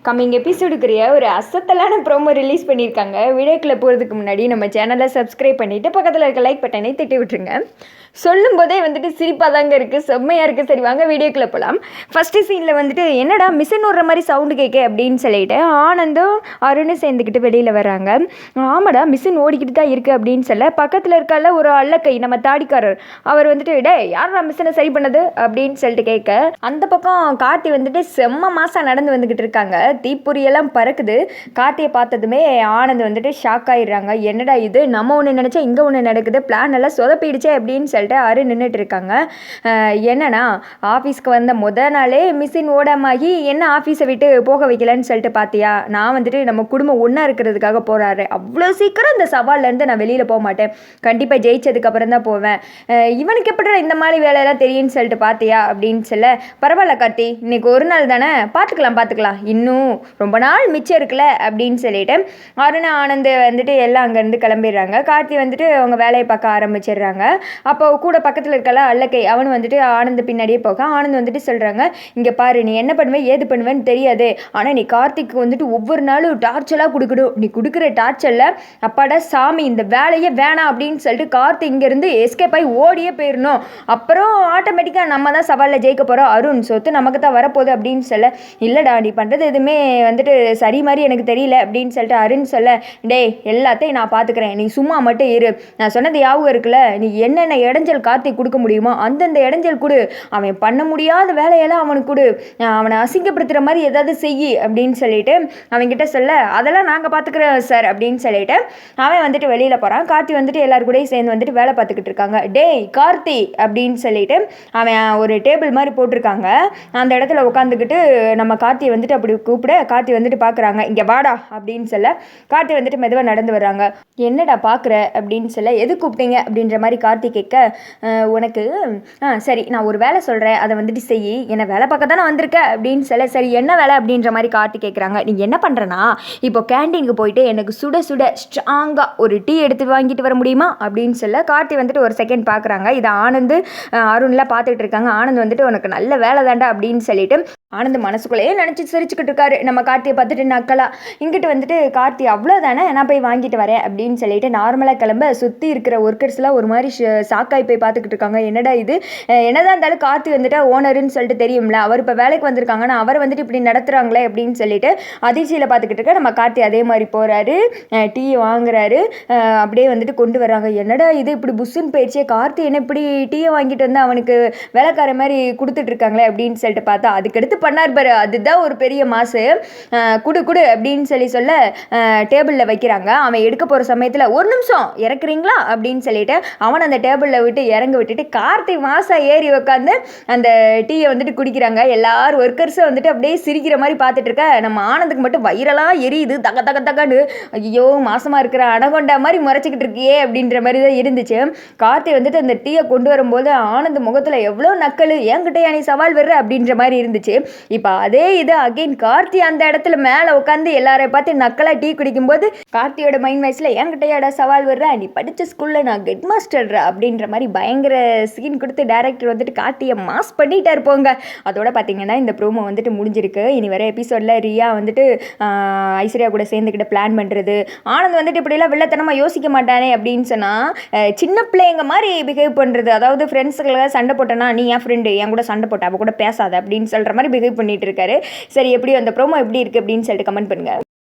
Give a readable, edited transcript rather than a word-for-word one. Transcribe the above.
Coming எபிசோடுக்குரிய ஒரு அசத்தலான promo release பண்ணியிருக்காங்க. வீடியோக்குள்ளே போகிறதுக்கு முன்னாடி நம்ம சேனலை சப்ஸ்கிரைப் பண்ணிவிட்டு பக்கத்தில் இருக்க லைக் பட்டனை தட்டி விட்டுருங்க. சொல்லும் போதே வந்துட்டு சிரிப்பாக தாங்க இருக்குது, செம்மையாக இருக்குது. சரி வாங்க வீடியோக்குள்ளே போகலாம். ஃபஸ்ட்டு சீனில் வந்துட்டு என்னடா மிஷின் ஓடுற மாதிரி சவுண்டு கேட்க அப்படின்னு சொல்லிட்டு ஆனந்தும் அருணும் சேர்ந்துக்கிட்டு வெளியில் வராங்க. ஆமாடா மிஷின் ஓடிக்கிட்டு தான் இருக்குது அப்படின்னு சொல்ல பக்கத்தில் இருக்கால ஒரு அல்லக்கை நம்ம தாடிக்காரர் அவர் வந்துட்டு டே யாரா மிஷினை சரி பண்ணது அப்படின்னு சொல்லிட்டு கேட்க அந்த பக்கம் கார்த்தி வந்துட்டு செம்ம மாதம் நடந்து வந்துக்கிட்டு இருக்காங்க. தீப்பொறியெல்லாம் பறக்குது. கார்த்தியை பார்த்ததுமே ஆனந்த் வந்துட்டு ஷாக் ஆகிடுறாங்க. என்னடா இது, நம்ம ஒன்று நினச்சா இங்கே ஒன்று நடக்குது, பிளான் எல்லாம் சொதப்பிடுச்சே அப்படின்னு சொல்லிட்டு அரு நின்றுட்டு இருக்காங்க. என்னன்னா ஆஃபீஸ்க்கு வந்த நாளே மிஷின் ஓடாமாகி என்ன ஆஃபீஸை விட்டு போக வைக்கலன்னு சொல்லிட்டு பார்த்தியா, நான் வந்துட்டு நம்ம குடும்பம் ஒன்றா இருக்கிறதுக்காக போகிறாரு. அவ்வளோ சீக்கிரம் இந்த சவால்லேருந்து நான் வெளியில் போக மாட்டேன், கண்டிப்பாக ஜெயிச்சதுக்கப்புறம் தான் போவேன். இவனுக்கு எப்படி இந்த மாதிரி வேலையெல்லாம் தெரியும்னு சொல்லிட்டு பார்த்தியா அப்படின்னு சொல்ல பரவாயில்ல கார்த்தி, இன்னைக்கு ஒரு நாள் தானே, பார்த்துக்கலாம் இன்னும் ரொம்ப நாள் மிச்சம் இருக்குல்ல அப்படின்னு சொல்லிட்டு அருண் ஆனந்த் வந்துட்டு எல்லாம் அங்கேருந்து கிளம்பிடுறாங்க. கார்த்தி வந்துட்டு அவங்க வேலையை பார்க்க ஆரம்பிச்சிடுறாங்க. அப்போ கூட பக்கத்தில் இருக்கல அல்லக்கை அவனு வந்துட்டு ஆனந்த் பின்னாடியே போக ஆனந்த் வந்துட்டு சொல்கிறாங்க, இங்கே பாரு நீ என்ன பண்ணுவேன் ஏது பண்ணுவேன்னு தெரியாது, ஆனால் நீ கார்த்திக்கு வந்துட்டு ஒவ்வொரு நாளும் டார்ச்சலாக கொடுக்கணும், நீ கொடுக்குற டார்ச்சரில் அப்பாடா சாமி இந்த வேலையே வேணாம் அப்படின்னு சொல்லிட்டு கார்த்தி இங்கேருந்து எஸ்கேப் ஆகி ஓடியே போயிடணும், அப்புறம் ஆட்டோமேட்டிக்காக நம்ம தான் சவாலில் ஜெயிக்க போகிறோம், அருண் சொத்து நமக்கு தான் வரப்போகுது அப்படின்னு சொல்ல இல்லைடா நீ பண்ணுறது எதுவுமே வந்துட்டு சரி மாதிரி எனக்கு தெரியல அப்படின்னு சொல்லிட்டு அருண் சொல்ல டேய் எல்லாத்தையும் நான் பார்த்துக்கிறேன், நீ சும்மா மட்டும் இரு, நான் சொன்னது யாவும் இருக்குல்ல, நீ என்னென்ன இடைஞ்சல் கார்த்திக் கொடுக்க முடியுமோ அந்தந்த இடைஞ்சல் கொடு, அவன் பண்ண முடியாத வேலையெல்லாம் அவனுக்கு கொடு, அவனை அசிங்கப்படுத்துகிற மாதிரி ஏதாவது செய்யி அப்படின்னு சொல்லிட்டு அவன்கிட்ட சொல்ல அதெல்லாம் நாங்கள் பார்த்துக்கிறோம் சார் அப்படின்னு சொல்லிட்டு அவன் வந்துட்டு வெளியில் போகிறான். கார்த்தி வந்துட்டு எல்லாரு கூடயும் சேர்ந்து வந்துட்டு வேலை பார்த்துக்கிட்டு இருக்காங்க. டேய் கார்த்தி அப்படின்னு சொல்லிட்டு அவன் ஒரு டேபிள் மாதிரி போட்டிருக்காங்க, அந்த இடத்துல உட்காந்துக்கிட்டு நம்ம கார்த்தியை வந்துட்டு அப்படி கூப்பிட கார்த்தி வந்துட்டு பார்க்குறாங்க. இங்கே வாடா அப்படின்னு சொல்ல கார்த்தி வந்துட்டு மெதுவாக நடந்து வர்றாங்க. என்னடா பார்க்குற அப்படின்னு சொல்ல எது கூப்பிட்டீங்க அப்படின்ற மாதிரி கார்த்தி கேட்க உனக்கு சரி நான் ஒரு வேலை சொல்கிறேன் அதை வந்துட்டு செய், என்னை வேலை பார்க்க தானே வந்திருக்க அப்படின்னு சொல்ல சரி என்ன வேலை அப்படின்ற மாதிரி கார்த்தி கேட்குறாங்க. நீங்கள் என்ன பண்ணுறனா இப்போ கேண்டீனுக்கு போயிட்டு எனக்கு சுட சுட ஸ்ட்ராங்காக ஒரு டீ எடுத்து வாங்கிட்டு வர முடியுமா அப்படின்னு சொல்ல கார்த்தி வந்துட்டு ஒரு செகண்ட் பார்க்குறாங்க. இதை ஆனந்த் அருண்லாம் பார்த்துக்கிட்டு இருக்காங்க. ஆனந்த் வந்துட்டு உனக்கு நல்ல வேலை தாண்டா அப்படின்னு சொல்லிட்டு ஆனந்த் மனசுக்குள்ளேயே நினச்சி சிரிச்சுக்கிட்டு இருக்காரு. நம்ம கார்த்தியை பார்த்துட்டு நக்கலா இங்கிட்டு வந்துட்டு கார்த்தி அவ்வளோதானே நான் போய் வாங்கிட்டு வரேன் அப்படின்னு சொல்லிட்டு நார்மலாக கிளம்ப சுற்றி இருக்கிற ஒர்க்கர்ஸ்லாம் ஒரு மாதிரி ஷாக்காகி போய் பார்த்துக்கிட்டு இருக்காங்க. என்னடா இது, என்னதான் இருந்தாலும் கார்த்தி வந்துட்டு ஓனருன்னு சொல்லிட்டு தெரியும்ல, அவர் இப்போ வேலைக்கு வந்திருக்காங்கன்னா அவர் வந்துட்டு இப்படி நடத்துகிறாங்களே அப்படின்னு சொல்லிட்டு அதிர்ச்சியில் பார்த்துக்கிட்டு இருக்க நம்ம கார்த்தி அதே மாதிரி போகிறாரு, டீ வாங்குறாரு, அப்படியே வந்துட்டு கொண்டு வர்றாங்க. என்னடா இது இப்படி புஷ்ஷுன்னு போயிடுச்சு, கார்த்தி என்ன இப்படி டீயை வாங்கிட்டு வந்து அவனுக்கு வேலைக்கார மாதிரி கொடுத்துட்டு இருக்காங்களே அப்படின்னு சொல்லிட்டு பார்த்தா அதுக்கடுத்து பண்ணார் பாரு, அதுதான் ஒரு பெரிய மாசு. குடு அப்படின்னு சொல்ல டேபிளில் வைக்கிறாங்க. அவன் எடுக்க போகிற சமயத்தில் ஒரு நிமிஷம் இறக்குறீங்களா அப்படின்னு சொல்லிட்டு அவன் அந்த டேபிளில் விட்டு இறங்க விட்டுட்டு கார்த்தி மாசம் ஏறி உட்காந்து அந்த டீயை வந்துட்டு குடிக்கிறாங்க. எல்லாரும் ஒர்க்கர்ஸும் வந்துட்டு அப்படியே சிரிக்கிற மாதிரி பார்த்துட்டு இருக்க நம்ம ஆனந்துக்கு மட்டும் வயிறெல்லாம் எரியுது, தகன்னு ஐயோ மாசமாக இருக்கிற அனகொண்டா மாதிரி முறைச்சிக்கிட்டு இருக்கியே அப்படின்ற மாதிரி தான் இருந்துச்சு. கார்த்தி வந்துட்டு அந்த டீயை கொண்டு வரும்போது ஆனந்த் முகத்தில் எவ்வளோ நக்கல், என்கிட்ட நீ சவால் வர்ற அப்படின்ற மாதிரி இருந்துச்சு. இப்போ அதே இது அகைன் கார்த்தி அந்த இடத்துல மேலே உட்காந்து எல்லாரையும் பார்த்து நக்கலாக டீ குடிக்கும்போது கார்த்தியோட மைண்ட் வாய்ஸில் என்கிட்டயாடா சவால் வர்ற, நீ படித்த ஸ்கூலில் நான் ஹெட் மாஸ்டர் அப்படின்ற மாதிரி பயங்கர சீன் கொடுத்து டேரக்டர் வந்துட்டு கார்த்தியை மாஸ் பண்ணிட்டா இருப்போங்க. அதோட பார்த்தீங்கன்னா இந்த ப்ரோமோ வந்துட்டு முடிஞ்சிருக்கு. இனி வர எபிசோடில் ரியா வந்துட்டு ஐஸ்வர்யா கூட சேர்ந்துக்கிட்ட பிளான் பண்ணுறது, ஆனந்த் வந்துட்டு இப்படிலாம் வில்லத்தனமாக யோசிக்க மாட்டானே அப்படின்னு சொன்னால் சின்ன பிள்ளைங்க மாதிரி பிஹேவ் பண்ணுறது, அதாவது ஃப்ரெண்ட்ஸுக்காக சண்டை போட்டேன்னா நீ என் ஃப்ரெண்டு என் கூட சண்டை போட்ட அவ கூட பேசாத அப்படின்னு சொல்கிற மாதிரி பிஹேவ் பண்ணிட்டு இருக்காரு. சரி எப்படி அந்த ப்ரோமோ எப்படி இருக்குது அப்படின்னு சொல்லிட்டு கமெண்ட் பண்ணுங்கள்.